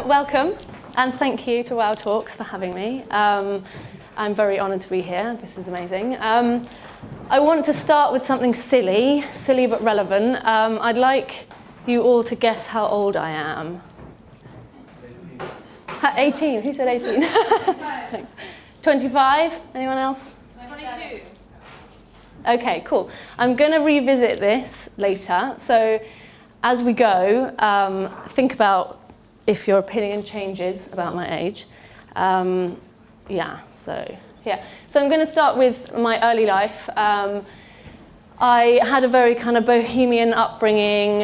welcome, and thank you to Wow Talks for having me. I'm very honoured to be here. This is amazing. I want to start with something silly but relevant. I'd like you all to guess how old I am. 18. Who said 18? Thanks. 25? Anyone else? 22. Okay, cool. I'm going to revisit this later. So as we go, think about if your opinion changes about my age. So I'm going to start with my early life. I had a very kind of bohemian upbringing.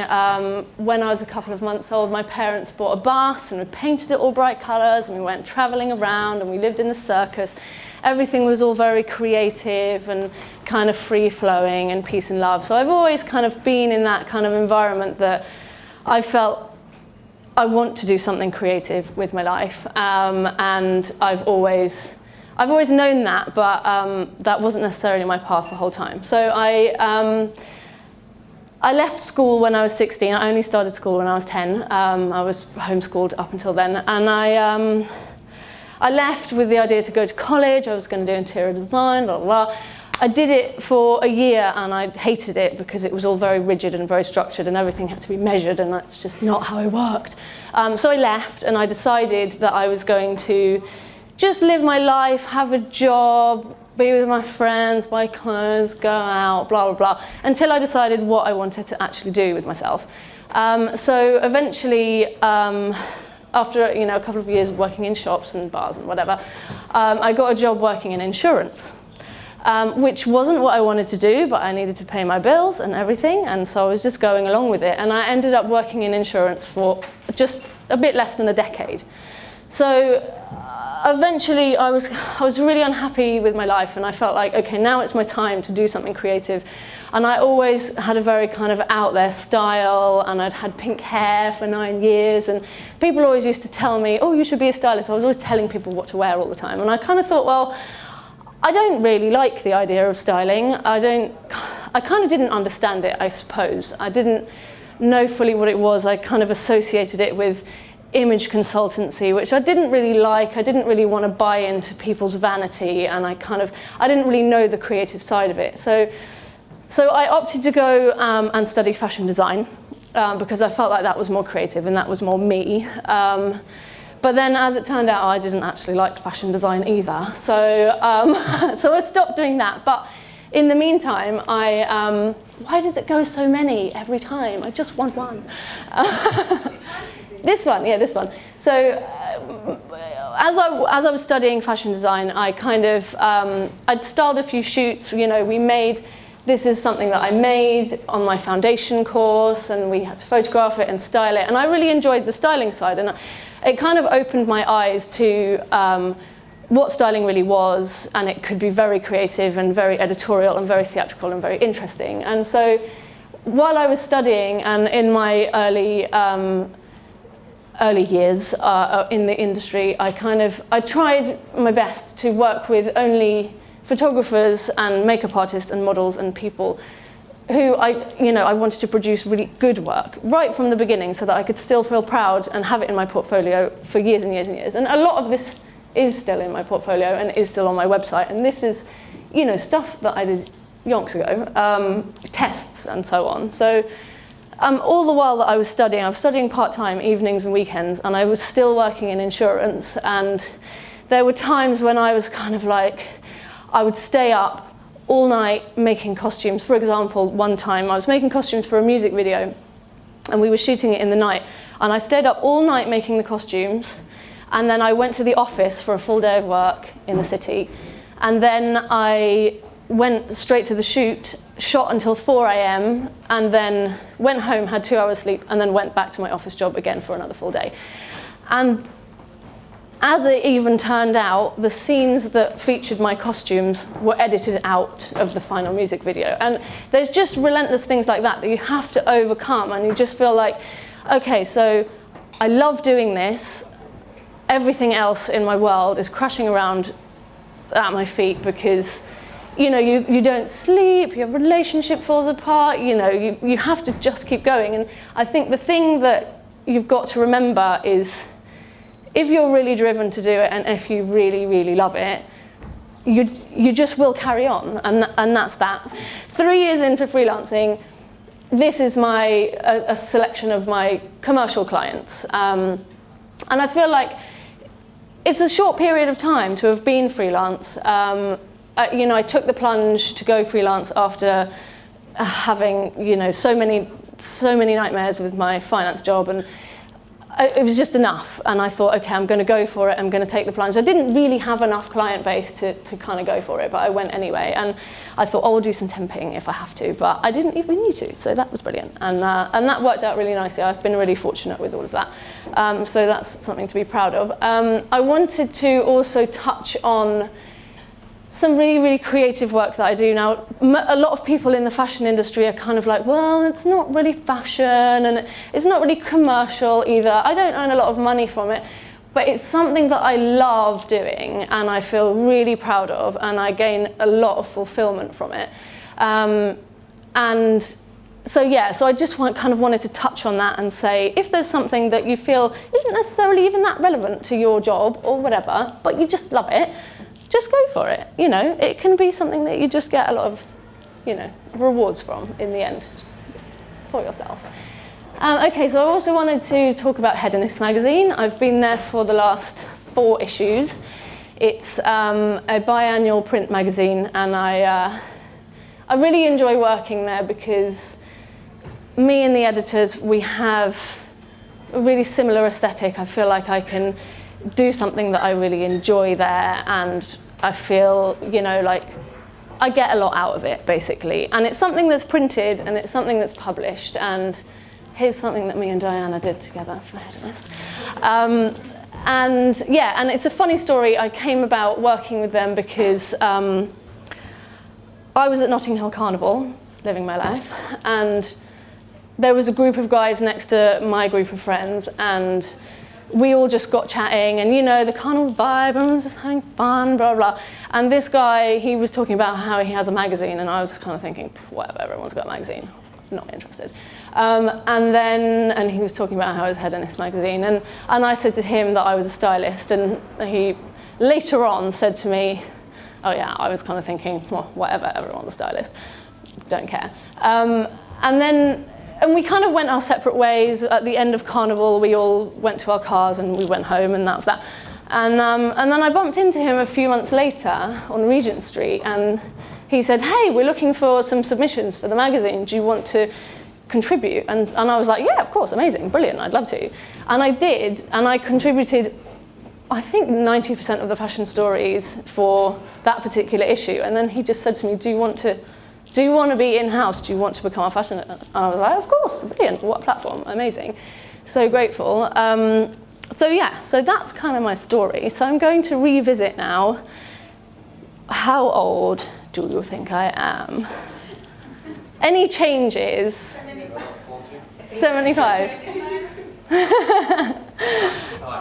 When I was a couple of months old, my parents bought a bus and we painted it all bright colours and we went travelling around and we lived in the circus. Everything was all very creative and kind of free-flowing and peace and love. So I've always kind of been in that kind of environment that I felt I want to do something creative with my life. And I've always known that, but that wasn't necessarily my path the whole time. So I left school when I was 16. I only started school when I was 10. I was homeschooled up until then. And I left with the idea to go to college. I was going to do interior design, blah, blah, blah. I did it for a year and I hated it because it was all very rigid and very structured and everything had to be measured, and that's just not how it worked. So I left and I decided that I was going to just live my life, have a job, be with my friends, buy clothes, go out, blah, blah, blah, until I decided what I wanted to actually do with myself. So eventually, after a couple of years of working in shops and bars and whatever, I got a job working in insurance, which wasn't what I wanted to do, but I needed to pay my bills and everything, and so I was just going along with it. And I ended up working in insurance for just a bit less than a decade. So eventually I was really unhappy with my life, and I felt like, okay, now it's my time to do something creative. And I always had a very kind of out there style, and I'd had pink hair for 9 years, and people always used to tell me, oh, you should be a stylist. I was always telling people what to wear all the time, and I kind of thought, well, I don't really like the idea of styling. I kind of didn't understand it, I suppose. I didn't know fully what it was. I kind of associated it with image consultancy, which I didn't really like. I didn't really want to buy into people's vanity, and I didn't really know the creative side of it. So I opted to go and study fashion design because I felt like that was more creative and that was more me. But then, as it turned out, I didn't actually like fashion design either. So I stopped doing that. But in the meantime, why does it go so many every time? I just want one. This one. So as I was studying fashion design, I'd styled a few shoots. This is something that I made on my foundation course, and we had to photograph it and style it. And I really enjoyed the styling side, and it kind of opened my eyes to what styling really was, and it could be very creative and very editorial and very theatrical and very interesting. And so while I was studying and in my early years in the industry, I tried my best to work with only photographers and makeup artists and models and people who I wanted to produce really good work right from the beginning, so that I could still feel proud and have it in my portfolio for years and years and years. And a lot of this is still in my portfolio and is still on my website. And this is, stuff that I did yonks ago, tests and so on. So all the while that I was studying part-time, evenings and weekends, and I was still working in insurance. And there were times when I was kind of like, I would stay up all night making costumes. For example, one time I was making costumes for a music video, and we were shooting it in the night. And I stayed up all night making the costumes, and then I went to the office for a full day of work in the city. And then I went straight to the shoot, shot until 4 a.m, and then went home, had 2 hours sleep, and then went back to my office job again for another full day. And as it even turned out, the scenes that featured my costumes were edited out of the final music video. And there's just relentless things like that you have to overcome, and you just feel like, okay, so I love doing this. Everything else in my world is crashing around at my feet because you don't sleep, your relationship falls apart, you have to just keep going. And I think the thing that you've got to remember is if you're really driven to do it and if you really, really love it, you just will carry on, and that's that. 3 years into freelancing, this is a selection of my commercial clients. And I feel like it's a short period of time to have been freelance. I took the plunge to go freelance after having, so many nightmares with my finance job, and it was just enough. And I thought, okay, I'm going to go for it. I'm going to take the plunge. I didn't really have enough client base to kind of go for it, but I went anyway. And I thought, I'll do some temping if I have to, but I didn't even need to. So that was brilliant. And that worked out really nicely. I've been really fortunate with all of that. So that's something to be proud of. I wanted to also touch on some really, really creative work that I do now. A lot of people in the fashion industry are kind of like, well, it's not really fashion and it's not really commercial either. I don't earn a lot of money from it, but it's something that I love doing and I feel really proud of, and I gain a lot of fulfillment from it. So I just wanted to touch on that and say, if there's something that you feel isn't necessarily even that relevant to your job or whatever, but you just love it, just go for it. It can be something that you just get a lot of, rewards from in the end for yourself. Okay, so I also wanted to talk about Hedonist Magazine. I've been there for the last 4 issues. It's a biannual print magazine, and I really enjoy working there because me and the editors, we have a really similar aesthetic. I feel like I can do something that I really enjoy there, and I feel, like I get a lot out of it, basically. And it's something that's printed and it's something that's published, and here's something that me and Diana did together for Hedonist. And it's a funny story. I came about working with them because I was at Notting Hill Carnival, living my life, and there was a group of guys next to my group of friends, and we all just got chatting, and the carnival vibe, everyone was just having fun, blah, blah. And this guy, he was talking about how he has a magazine, and I was kind of thinking, whatever, everyone's got a magazine, not interested. And he was talking about how it was Hedonist Magazine, and I said to him that I was a stylist, and he later on said to me, oh yeah, I was kind of thinking, well, whatever, everyone's a stylist, don't care. And we kind of went our separate ways. At the end of Carnival, we all went to our cars and we went home, and that was that. And then I bumped into him a few months later on Regent Street, and he said, hey, we're looking for some submissions for the magazine. Do you want to contribute? And I was like, yeah, of course, amazing, brilliant, I'd love to. And I did, and I contributed, I think, 90% of the fashion stories for that particular issue. And then he just said to me, do you want to be in-house? Do you want to become a fashion editor? And I was like, of course, brilliant, what a platform, amazing. So grateful. So that's kind of my story. So I'm going to revisit now, how old do you think I am? Any changes? 75.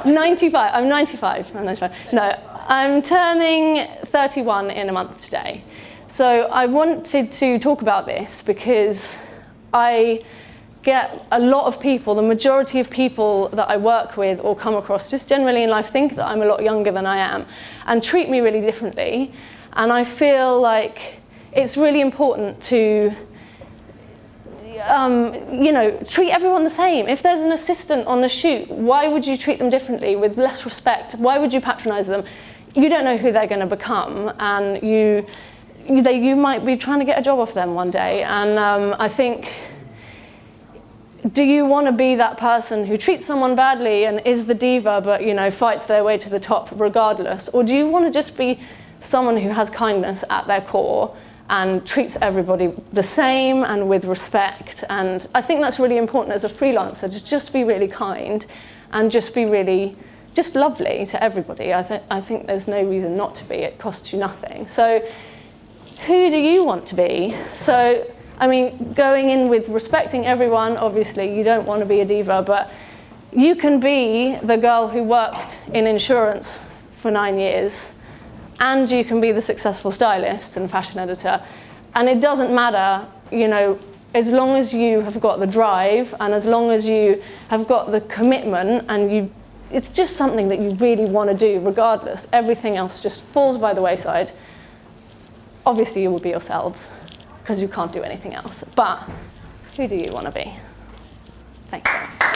95, I'm 95. No, I'm turning 31 in a month today. So I wanted to talk about this because I get a lot of people, the majority of people that I work with or come across just generally in life think that I'm a lot younger than I am and treat me really differently. And I feel like it's really important to treat everyone the same. If there's an assistant on the shoot, why would you treat them differently with less respect? Why would you patronize them? You don't know who they're going to become, and you might be trying to get a job off them one day. And I think, do you want to be that person who treats someone badly and is the diva but fights their way to the top regardless? Or do you want to just be someone who has kindness at their core and treats everybody the same and with respect? And I think that's really important as a freelancer, to just be really kind and just be really just lovely to everybody. I think there's no reason not to be. It costs you nothing. So who do you want to be? So, I mean, going in with respecting everyone, obviously you don't want to be a diva, but you can be the girl who worked in insurance for 9 years, and you can be the successful stylist and fashion editor. And it doesn't matter, as long as you have got the drive and as long as you have got the commitment and it's just something that you really want to do regardless. Everything else just falls by the wayside. Obviously you will be yourselves because you can't do anything else. But who do you want to be? Thank you.